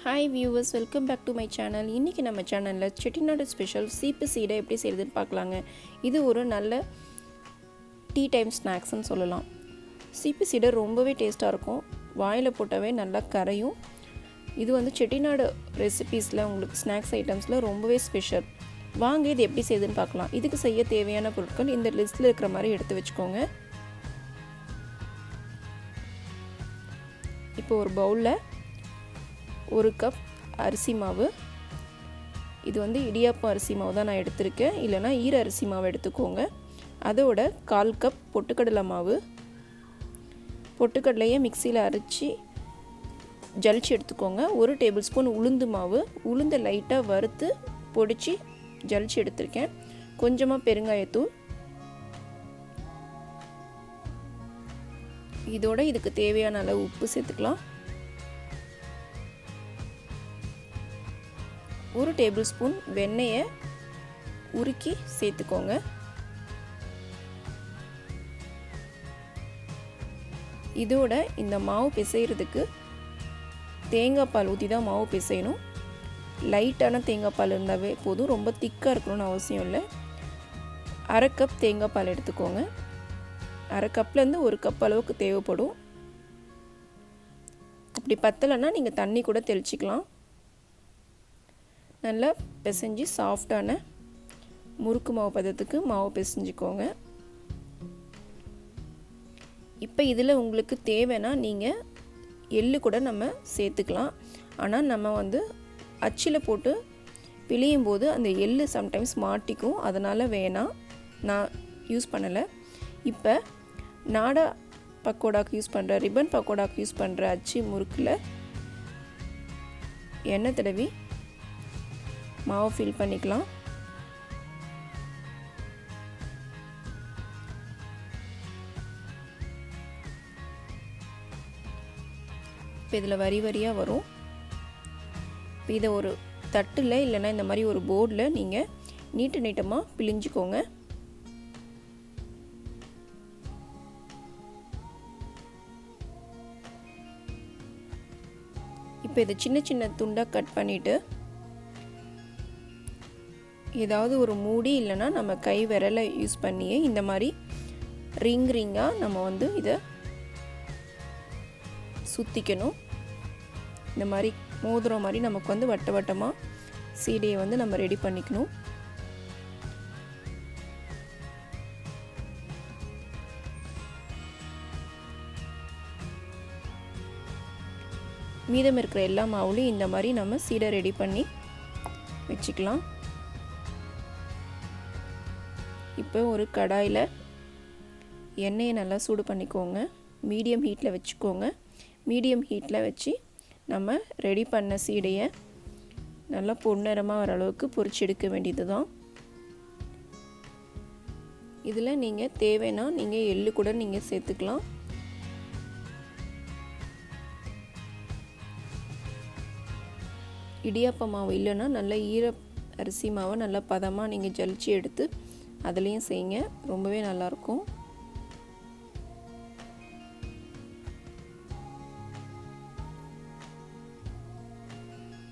Hi viewers, welcome back to my channel. இன்னைக்கு நம்ம சேனல்ல செட்டிநாடு ஸ்பெஷல் சீப்பு சீடை எப்படி செய்யறதுன்னு பார்க்கலாங்க. இது ஒரு நல்ல டீ டைம் ஸ்நாக்ஸ்னு சொல்லலாம். சீப்பு சீடை ரொம்பவே டேஸ்டா இருக்கும். வாயில போட்டவே நல்லா கரையும். இது வந்து செட்டிநாடு ரெசிபீஸ்ல உங்களுக்கு ஸ்நாக்ஸ் ஐட்டம்ஸ்ல ரொம்பவே ஸ்பெஷல். வாங்க இது எப்படி செய்யறதுன்னு பார்க்கலாம். இதுக்கு செய்ய தேவையான பொருட்கள் இந்த லிஸ்ட்ல இருக்கிற மாதிரி எடுத்து வெச்சுக்கோங்க. இப்போ ஒரு பவுல்ல 1 கப் அரிசி மாவு, இது வந்து இடியாப்பம் அரிசி மாவு தான் நான் எடுத்திருக்கேன், இல்லைனா ஈர அரிசி மாவு எடுத்துக்கோங்க. அதோட 1/4 கப் பொட்டுக்கடலை மாவு, பொட்டுக்கடலையை மிக்சியில் அரைச்சி ஜலிச்சு எடுத்துக்கோங்க. 1 டேபிள் ஸ்பூன் உளுந்து மாவு, உளுந்தை லைட்டாக வறுத்து பொடிச்சு ஜலிச்சு எடுத்திருக்கேன். கொஞ்சமாக பெருங்காயத்தூள், இதோட இதுக்கு தேவையான அளவு உப்பு சேர்த்துக்கலாம். 1 டேபிள் ஸ்பூன் வெண்ணெயை உருக்கி சேர்த்துக்கோங்க. இதோட இந்த மாவு பிசைகிறதுக்கு தேங்காய் பால் ஊற்றி தான் மாவு பிசையணும். லைட்டான தேங்காய் பால் இருந்தாவே போதும், ரொம்ப திக்காக இருக்கணும்னு அவசியம் இல்லை. 1/2 கப் தேங்காய் பால் எடுத்துக்கோங்க. 1/2 கப்லேருந்து 1 கப் அளவுக்கு தேவைப்படும். அப்படி பத்தலைன்னா நீங்கள் தண்ணி கூட தெளிச்சிக்கலாம். நல்லா பிசைஞ்சு சாஃப்டான முறுக்கு மாவு பதத்துக்கு மாவு பிசைஞ்சிக்கோங்க. இப்போ இதில் உங்களுக்கு தேவைன்னா நீங்கள் எள்ளு கூட நம்ம சேர்த்துக்கலாம். ஆனால் நம்ம வந்து அச்சில் போட்டு பிழியும் போது அந்த எள்ளு சம்டைம்ஸ் மாட்டிக்கும், அதனால் வேணாம், நான் யூஸ் பண்ணலை. இப்போ நாடா பக்கோடாக்கு யூஸ் பண்ணுற, ரிப்பன் பக்கோடாக்கு யூஸ் பண்ணுற அச்சு முறுக்கில் எண்ணெய் தடவி மாவு ஃபில் பண்ணிக்கலாம். இப்போ இதில் வரி வரியாக வரும். இப்போ இதை ஒரு தட்டில் இல்லைன்னா இந்த மாதிரி ஒரு போர்டில் நீங்கள் நீட்டமாக பிழிஞ்சிக்கோங்க. இப்போ இதை சின்ன சின்ன துண்டாக கட் பண்ணிவிட்டு ஏதாவது ஒரு மூடி இல்லைன்னா நம்ம கை விரலை யூஸ் பண்ணியே இந்த மாதிரி ரிங்காக நம்ம வந்து இதை சுற்றிக்கணும். இந்த மாதிரி மோதிரம் மாதிரி நமக்கு வந்து வட்ட வட்டமாக சீடையை வந்து நம்ம ரெடி பண்ணிக்கணும். மீதம் இருக்கிற எல்லா மாவுலையும் இந்த மாதிரி நம்ம சீடை ரெடி பண்ணி வச்சுக்கலாம். இப்போ ஒரு கடாயில் எண்ணெயை நல்லா சூடு பண்ணிக்கோங்க. மீடியம் ஹீட்டில் வச்சுக்கோங்க. மீடியம் ஹீட்டில் வச்சு நம்ம ரெடி பண்ண சீடையை நல்லா பொன்னிறமாக வர அளவுக்கு பொரிச்சு எடுக்க வேண்டியது தான். இதில் நீங்கள் தேவைன்னா நீங்கள் எள்ளு கூட நீங்கள் சேர்த்துக்கலாம். இடியாப்ப மாவு இல்லைன்னா நல்லா ஈர அரிசி மாவை நல்லா பதமாக நீங்கள் ஜலிச்சு எடுத்து அதுலேயும் செய்யுங்க, ரொம்பவே நல்லாயிருக்கும்.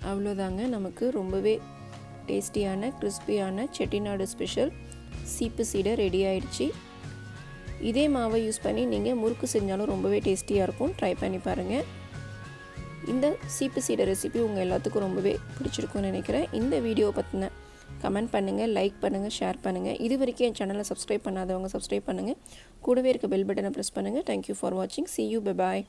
அவ்வளோதாங்க, நமக்கு ரொம்பவே டேஸ்டியான கிறிஸ்பியான செட்டிநாடு ஸ்பெஷல் சீப்பு சீடை ரெடி ஆயிடுச்சு. இதே மாவை யூஸ் பண்ணி நீங்கள் முறுக்கு செஞ்சாலும் ரொம்பவே டேஸ்டியாக இருக்கும். ட்ரை பண்ணி பாருங்கள். இந்த சீப்பு சீடை ரெசிபி உங்கள் எல்லாத்துக்கும் ரொம்பவே பிடிச்சிருக்கும்னு நினைக்கிறேன். இந்த வீடியோ பற்றின கமெண்ட் பண்ணுங்கள், லைக் பண்ணுங்கள், ஷேர் பண்ணுங்கள். இது வரைக்கும் என் சேனலை சப்ஸ்கிரைப் பண்ணாதவங்க சப்ஸ்கிரைப் பண்ணுங்கள். கூடவே இருக்க பெல் பட்டனை ப்ரெஸ் பண்ணுங்கள். தேங்க்யூ ஃபார் வாட்சிங். See you, bye bye.